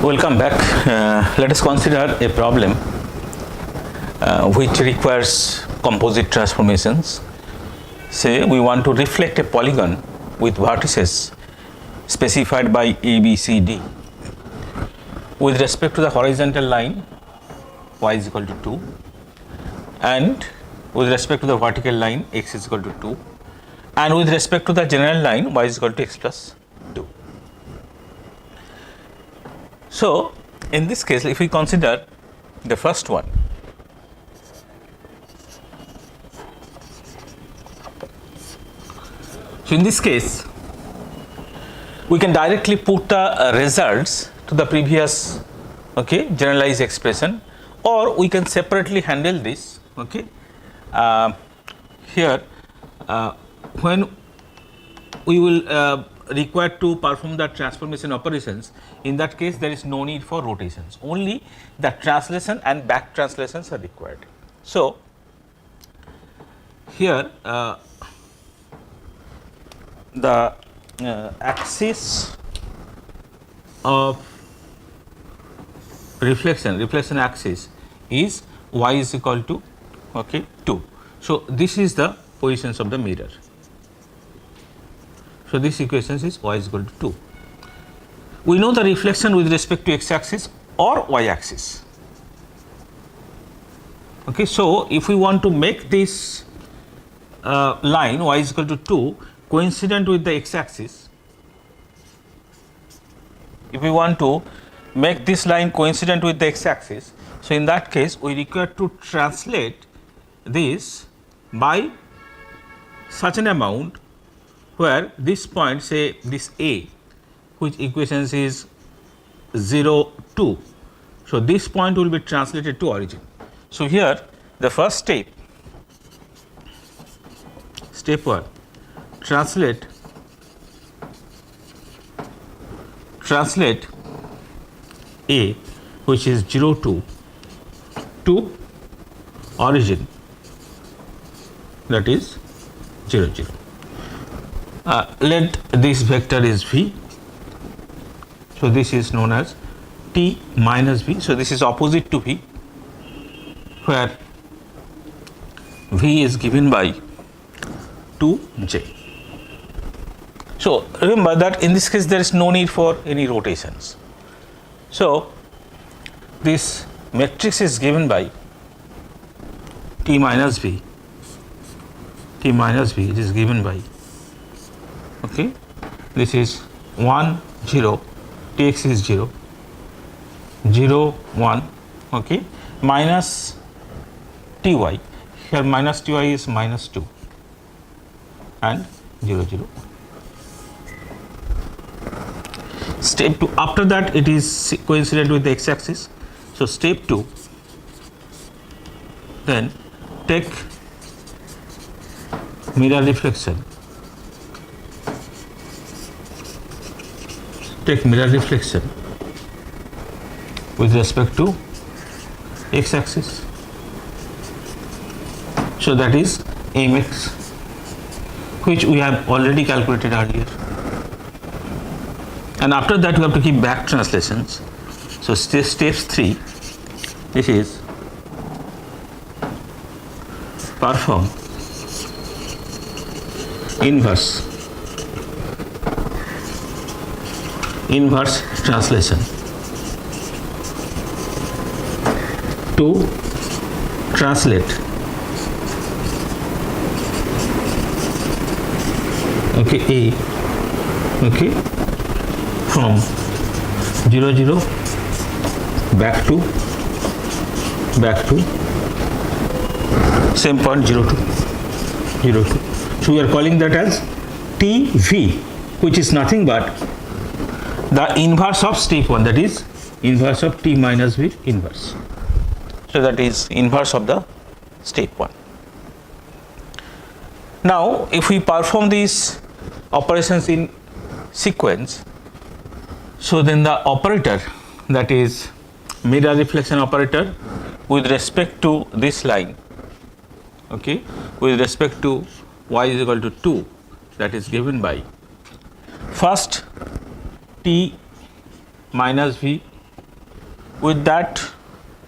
Welcome back. Let us consider a problem which requires composite transformations. Say we want to reflect a polygon with vertices specified by A, B, C, D with respect to the horizontal line y is equal to 2 and with respect to the vertical line x is equal to 2 and with respect to the general line y is equal to x plus 2. So, in this case, if we consider the first one, so in this case, we can directly put the results to the previous generalized expression, or we can separately handle this. Here, when we will required to perform the transformation operations, in that case there is no need for rotations, only the translation and back translations are required. So, here the axis of reflection axis is y is equal to 2. So, this is the positions of the mirror. So, this equation is y is equal to 2. We know the reflection with respect to x axis or y axis. So, if we want to make this line y is equal to 2 coincident with the x axis, if we want to make this line coincident with the x axis, so in that case we require to translate this by such an amount where this point, say this A, which equations is 0, 2. So, this point will be translated to origin. So, here the first step 1, translate A, which is 0, 2 to origin, that is 0, 0. Let this vector is v. So, this is known as t minus v. So, this is opposite to v, where v is given by 2j. So, remember that in this case there is no need for any rotations. So, this matrix is given by t minus v, it is given by this is 1, 0, tx is 0, 0, 1, minus ty, here minus ty is minus 2 and 0, 0. Step 2, after that it is coincident with the x axis. So, step 2, then take mirror reflection, with respect to x axis. So, that is mx, which we have already calculated earlier, and after that we have to keep back translations. So, steps 3, this is perform inverse translation to translate A from 0, 0 back to same point 0, 2, 0, 2. So, we are calling that as TV, which is nothing but the inverse of step 1, that is inverse of t minus v inverse. So, that is inverse of the step 1. Now, if we perform these operations in sequence, so then the operator, that is mirror reflection operator with respect to this line, with respect to y is equal to 2, that is given by first t minus v With that,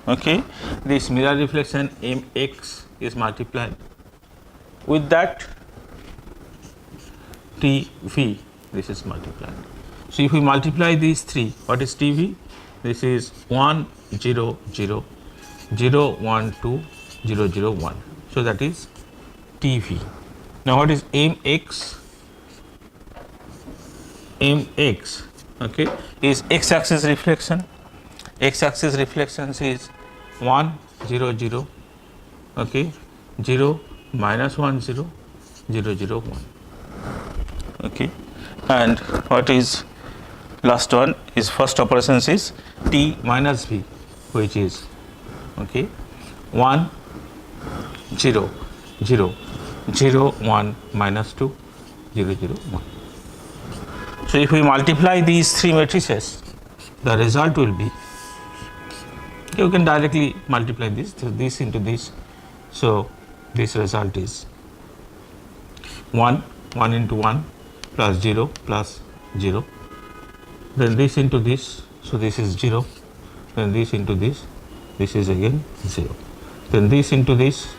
okay, this mirror reflection mx is multiplied. With that, TV, this is multiplied. So if we multiply these three, what is TV? This is 1 0 0 0 1 2 0 0 1. So that is TV. Now what is mx? Mx, okay, is x-axis reflection. X-axis reflections is 1 0 0, okay, 0 minus 1 0 0 0 1, okay, and what is last one is first operations is t minus v, which is, okay, 1 0 0 0 1 minus 2 0 0 1. So if we multiply these three matrices, the result will be, you can directly multiply this into this. So this result is 1 into 1 plus 0 plus 0, then this into this, so this is 0, then this into this is again 0, then this into this,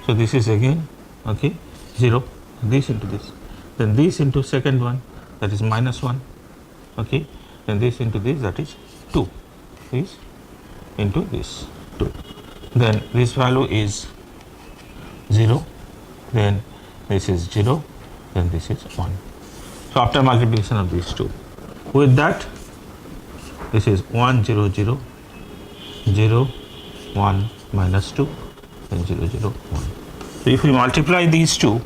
so this is again, okay, 0, this into this, then this into second one, that is minus 1, okay, then this into this, that is 2, this into this 2, then this value is 0, then this is 0, then this is 1. So after multiplication of these two, with that, this is 1 0 0 0 1 minus 2, then 0 0 1. So if we multiply these two,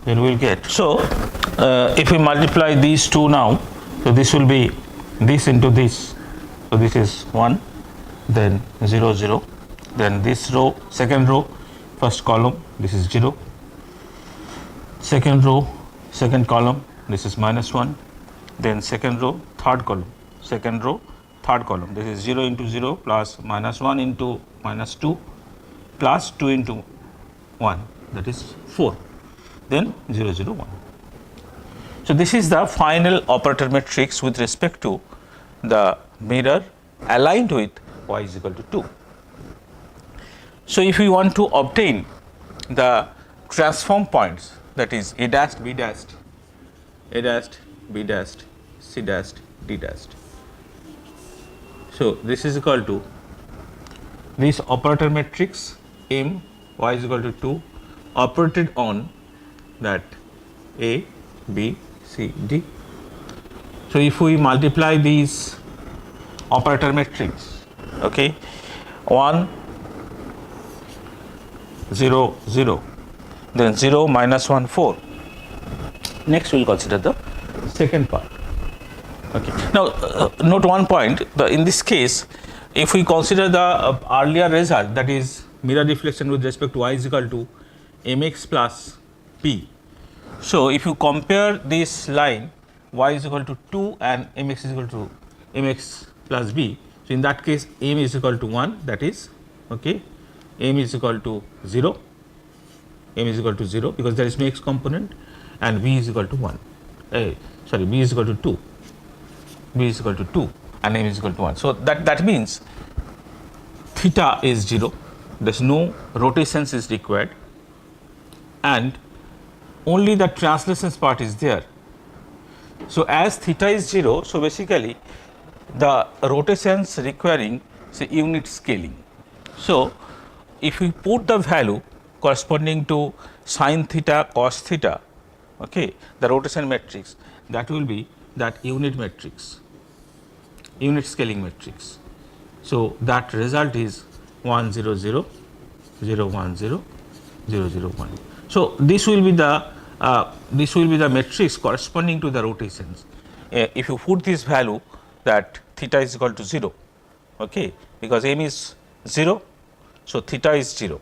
then we will get, so if we multiply these two now, so this will be this into this, so this is 1, then 0 0, then this row, second row, first column, this is 0, second row, second column, this is minus 1, then second row, third column, second row, third column, this is 0 into 0 plus minus 1 into minus 2 plus 2 into 1, that is 4, then 0 0 1. So this is the final operator matrix with respect to the mirror aligned with y is equal to 2. So if we want to obtain the transform points, that is a dashed, b dashed, a dashed, b dashed, c dashed, d dashed. So this is equal to this operator matrix M y is equal to 2 operated on that A, B, C, D. So if we multiply these operator matrix, okay, 1 0 0, then 0 minus 1 4. Next we will consider the second part. Okay. Now note one point, in this case, if we consider the earlier result, that is mirror reflection with respect to y is equal to mx plus p. So if you compare this line y is equal to 2 and mx is equal to mx plus b, so in that case m is equal to 1, that is, okay, m is equal to 0, m is equal to 0 because there is no x component, and b is equal to 1, sorry, b is equal to 2, b is equal to 2 and m is equal to 1. So that means theta is 0, there is no rotations is required, and only the translations part is there. So as theta is 0, so basically the rotations requiring, say, unit scaling. So if we put the value corresponding to sin theta, cos theta, okay, the rotation matrix, that will be that unit matrix, unit scaling matrix. So that result is 1 0 0 0 1 0 0 0 1. So this will be the matrix corresponding to the rotations. If you put this value that theta is equal to 0, okay, because m is 0, so theta is 0.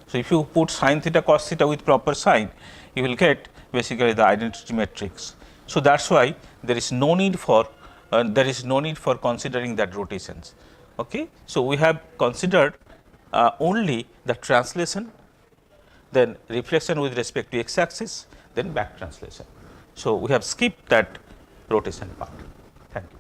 So if you put sin theta cos theta with proper sign, you will get basically the identity matrix. So that's why there is no need for considering that rotations. Okay, so we have considered only the translation, then reflection with respect to x axis, then back translation. So we have skipped that rotation part. Thank you.